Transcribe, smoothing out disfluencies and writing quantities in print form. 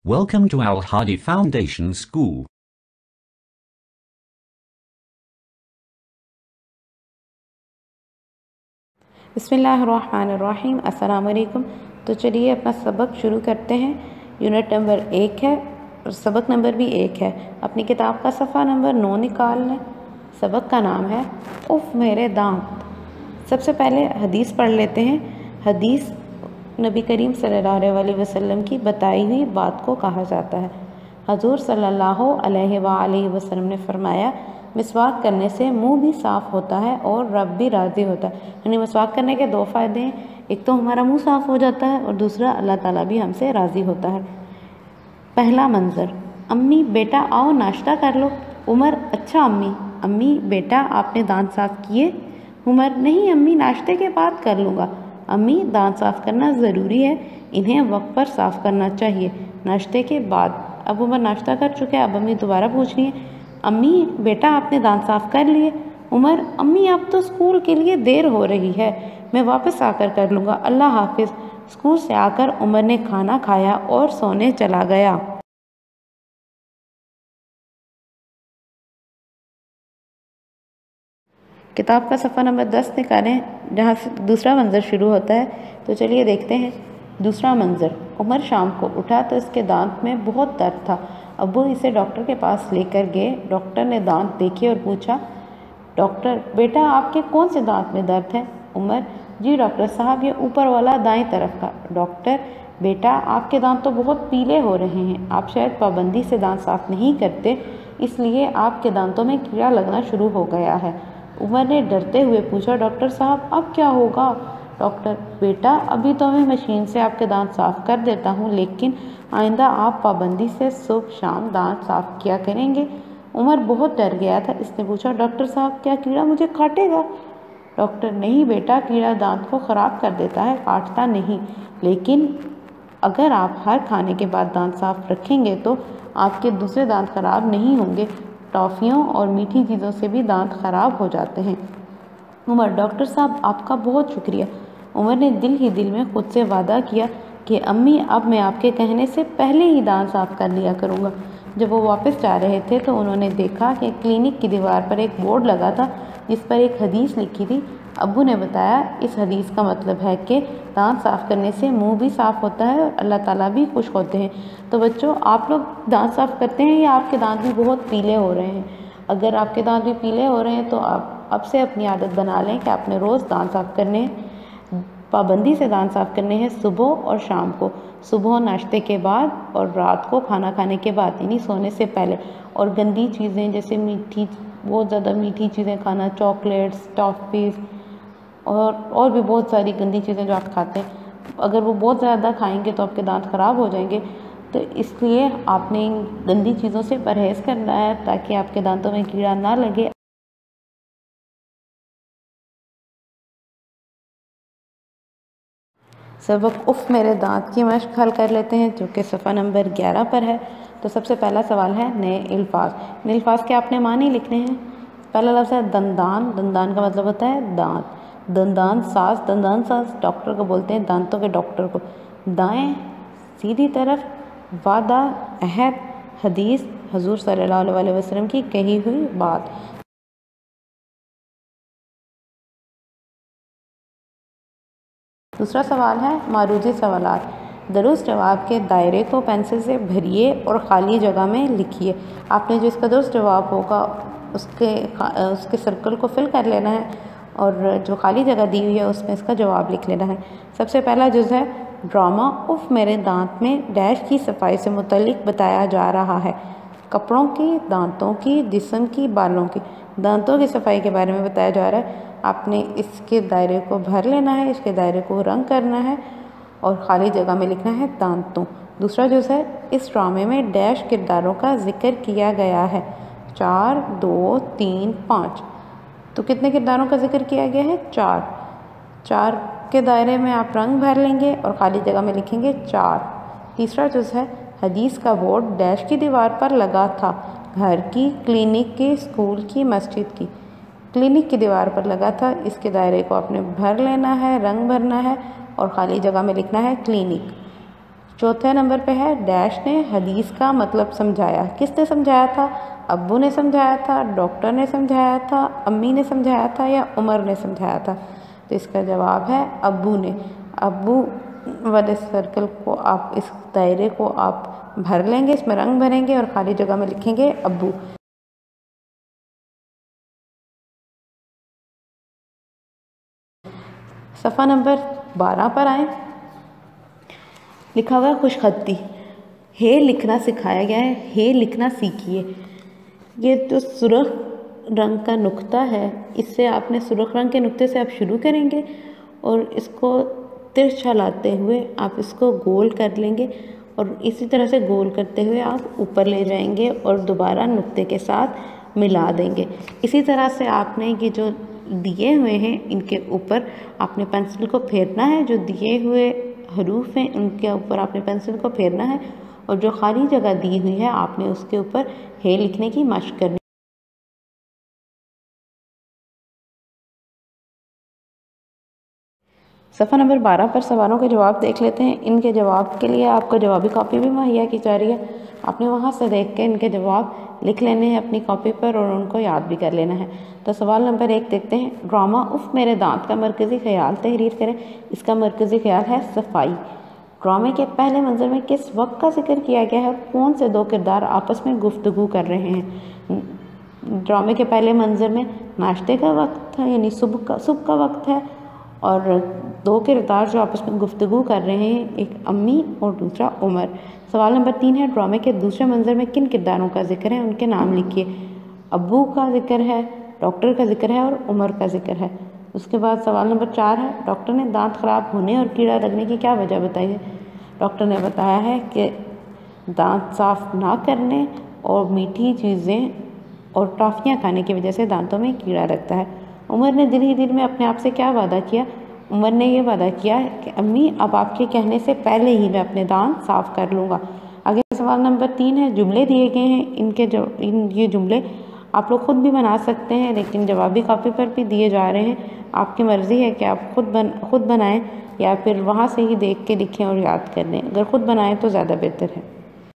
Welcome to Al Hadi Foundation School. बिस्मिल्लाहिर्रहमानिर्रहीम। अस्सलाम वालेकुम। तो चलिए अपना सबक शुरू करते हैं। यूनिट नंबर 1 है और सबक नंबर भी 1 है। अपनी किताब का सफ़ा नंबर 9 निकाल लें। सबक का नाम है उफ़ मेरे दांत। सबसे पहले हदीस पढ़ लेते हैं। हदीस नबी करीम सल्लल्लाहु अलैहि वसल्लम की बताई हुई बात को कहा जाता है। हजूर सल्लल्लाहु अलैहि वसल्लम ने फरमाया, मिसवाक करने से मुंह भी साफ़ होता है और रब भी राज़ी होता है। यानी मिसवाक करने के 2 फ़ायदे हैं, एक तो हमारा मुंह साफ़ हो जाता है और दूसरा अल्लाह ताला भी हमसे राज़ी होता है। पहला मंज़र, अम्मी बेटा आओ नाश्ता कर लो। उमर, अच्छा अम्मी। अम्मी बेटा आपने दांत साफ़ किए? उमर, नहीं अम्मी, नाश्ते के बाद कर लूँगा। अम्मी, दांत साफ़ करना ज़रूरी है, इन्हें वक्त पर साफ़ करना चाहिए, नाश्ते के बाद। अब उमर नाश्ता कर चुके हैं, अब अम्मी दोबारा पूछ रही हैं, अम्मी बेटा आपने दांत साफ़ कर लिए? उमर, अम्मी अब तो स्कूल के लिए देर हो रही है, मैं वापस आकर कर लूँगा, अल्लाह हाफिज़। स्कूल से आकर उमर ने खाना खाया और सोने चला गया। किताब का सफ़ा नंबर 10 निकालें, जहाँ से दूसरा मंज़र शुरू होता है। तो चलिए देखते हैं। दूसरा मंज़र, उमर शाम को उठा तो इसके दांत में बहुत दर्द था। अब्बू इसे डॉक्टर के पास लेकर गए। डॉक्टर ने दांत देखे और पूछा, डॉक्टर बेटा आपके कौन से दांत में दर्द है? उमर, जी डॉक्टर साहब, ये ऊपर वाला दाएं तरफ का। डॉक्टर, बेटा आपके दांत तो बहुत पीले हो रहे हैं, आप शायद पाबंदी से दांत साफ़ नहीं करते, इसलिए आपके दांतों में कीड़ा लगना शुरू हो गया है। उमर ने डरते हुए पूछा, डॉक्टर साहब अब क्या होगा? डॉक्टर, बेटा अभी तो मैं मशीन से आपके दांत साफ़ कर देता हूँ, लेकिन आइंदा आप पाबंदी से सुबह शाम दांत साफ़ किया करेंगे। उमर बहुत डर गया था। इसने पूछा, डॉक्टर साहब क्या कीड़ा मुझे काटेगा? डॉक्टर, नहीं बेटा, कीड़ा दांत को ख़राब कर देता है, काटता नहीं, लेकिन अगर आप हर खाने के बाद दांत साफ़ रखेंगे तो आपके दूसरे दांत खराब नहीं होंगे। टॉफ़ियों और मीठी चीज़ों से भी दांत खराब हो जाते हैं। उमर, डॉक्टर साहब आपका बहुत शुक्रिया। उमर ने दिल ही दिल में खुद से वादा किया कि अम्मी अब मैं आपके कहने से पहले ही दांत साफ़ कर लिया करूँगा। जब वो वापस जा रहे थे तो उन्होंने देखा कि क्लिनिक की दीवार पर एक बोर्ड लगा था जिस पर एक हदीस लिखी थी। अब्बू ने बताया, इस हदीस का मतलब है कि दांत साफ़ करने से मुंह भी साफ़ होता है और अल्लाह ताला भी खुश होते हैं। तो बच्चों, आप लोग दांत साफ़ करते हैं या आपके दांत भी बहुत पीले हो रहे हैं? अगर आपके दांत भी पीले हो रहे हैं तो आप अब से अपनी आदत बना लें कि आपने रोज़ दांत साफ़ करने हैं। पाबंदी से दांत साफ़ करने हैं सुबह और शाम को, सुबह नाश्ते के बाद और रात को खाना खाने के बाद, यानी सोने से पहले। और गंदी चीज़ें जैसे मीठी, बहुत ज़्यादा मीठी चीज़ें खाना, चॉकलेट्स, टॉफ़ीज़ और भी बहुत सारी गंदी चीज़ें जो आप खाते हैं, अगर वो बहुत ज़्यादा खाएंगे तो आपके दांत ख़राब हो जाएंगे। तो इसलिए आपने इन गंदी चीज़ों से परहेज़ करना है ताकि आपके दांतों में कीड़ा ना लगे। सबक उफ़ मेरे दांत की मश्क हल कर लेते हैं, जो कि सफ़ा नंबर 11 पर है। तो सबसे पहला सवाल है नए अल्फाज। नए अल्फाज के आपने मानी लिखने हैं। पहला लफ्ज़ है दंदान। दंदान का मतलब होता है दांत। दंदान साज, दंदान साज डॉक्टर को बोलते हैं, दांतों के डॉक्टर को। दाएं, सीधी तरफ, वादा, अहद, हदीस, हजूर सल्लल्लाहु अलैहि वसल्लम की कही हुई बात। दूसरा सवाल है मारूजी सवालात। दुरुस्त जवाब के दायरे को पेंसिल से भरिए और ख़ाली जगह में लिखिए। आपने जो इसका दुरुस्त जवाब होगा उसके सर्कल को फिल कर लेना है और जो खाली जगह दी हुई है उसमें इसका जवाब लिख लेना है। सबसे पहला जुज़ है ड्रामा उफ़ मेरे दांत में डैश की सफाई से मुतल्लिक बताया जा रहा है। कपड़ों की, दांतों की, जिस्म की, बालों की। दांतों की सफाई के बारे में बताया जा रहा है। आपने इसके दायरे को भर लेना है, इसके दायरे को रंग करना है और ख़ाली जगह में लिखना है दांतों। दूसरा जुज़ है इस ड्रामे में डैश किरदारों का जिक्र किया गया है। 4, 2, 3, 5। तो कितने किरदारों का जिक्र किया गया है? 4। 4 के दायरे में आप रंग भर लेंगे और ख़ाली जगह में लिखेंगे 4। तीसरा जुज़ है हदीस का बोर्ड डैश की दीवार पर लगा था। घर की, क्लिनिक की, स्कूल की, मस्जिद की। क्लिनिक की दीवार पर लगा था, इसके दायरे को आपने भर लेना है, रंग भरना है और ख़ाली जगह में लिखना है क्लिनिक। चौथे नंबर पे है डैश ने हदीस का मतलब समझाया। किसने समझाया था? अब्बू ने समझाया था, डॉक्टर ने समझाया था, अम्मी ने समझाया था या उमर ने समझाया था? तो इसका जवाब है अब्बू ने। अब्बू वाले सर्कल को आप, इस दायरे को आप भर लेंगे, इसमें रंग भरेंगे और खाली जगह में लिखेंगे अब्बू। सफ़ा नंबर 12 पर आए। लिखा हुआ है खुशखती। हे लिखना सिखाया गया है, हे लिखना सीखिए। ये जो सुर्ख रंग का नुक्ता है, इससे आपने सुर्ख रंग के नुक्ते से आप शुरू करेंगे और इसको तिरछा लाते हुए आप इसको गोल कर लेंगे और इसी तरह से गोल करते हुए आप ऊपर ले जाएंगे और दोबारा नुक्ते के साथ मिला देंगे। इसी तरह से आपने ये जो दिए हुए हैं इनके ऊपर आपने पेंसिल को फेरना है। जो दिए हुए हरूफ हैं उनके ऊपर आपने पेंसिल को फेरना है और जो खाली जगह दी हुई है आपने उसके ऊपर हे लिखने की मशक करनी। सफ़ा नंबर 12 पर सवालों के जवाब देख लेते हैं। इनके जवाब के लिए आपको जवाबी कॉपी भी मुहैया की जा रही है। आपने वहाँ से देख के इनके जवाब लिख लेने हैं अपनी कॉपी पर और उनको याद भी कर लेना है। तो सवाल नंबर 1 देखते हैं। ड्रामा उफ़ मेरे दांत का मरकज़ी ख्याल तहरीर करें। इसका मरकज़ी ख्याल है सफाई। ड्रामे के पहले मंजर में किस वक्त का जिक्र किया गया है? कौन से दो किरदार आपस में गुफ्तगू कर रहे हैं? ड्रामे के पहले मंजर में नाश्ते का वक्त है, यानी सुबह का वक्त है और दो किरदार जो आपस में गुफ्तगू कर रहे हैं, एक अम्मी और दूसरा उमर। सवाल नंबर 3 है। ड्रामे के दूसरे मंजर में किन किरदारों का जिक्र है? उनके नाम लिखिए। अब्बू का जिक्र है, डॉक्टर का जिक्र है और उमर का जिक्र है। उसके बाद सवाल नंबर 4 है। डॉक्टर ने दांत खराब होने और कीड़ा लगने की क्या वजह बताई है? डॉक्टर ने बताया है कि दांत साफ ना करने और मीठी चीज़ें और टॉफ़ियाँ खाने की वजह से दांतों में कीड़ा लगता है। उमर ने दिल ही दिल में अपने आप से क्या वादा किया? उमर ने ये वादा किया कि अम्मी अब आपके कहने से पहले ही मैं अपने दांत साफ कर लूँगा। आगे सवाल नंबर 3 है। जुमले दिए गए हैं, ये जुमले आप लोग खुद भी बना सकते हैं, लेकिन जवाबी कॉपी पर भी दिए जा रहे हैं। आपकी मर्ज़ी है कि आप खुद बनाएं या फिर वहाँ से ही देख के लिखें और याद कर लें। अगर खुद बनाएं तो ज़्यादा बेहतर है।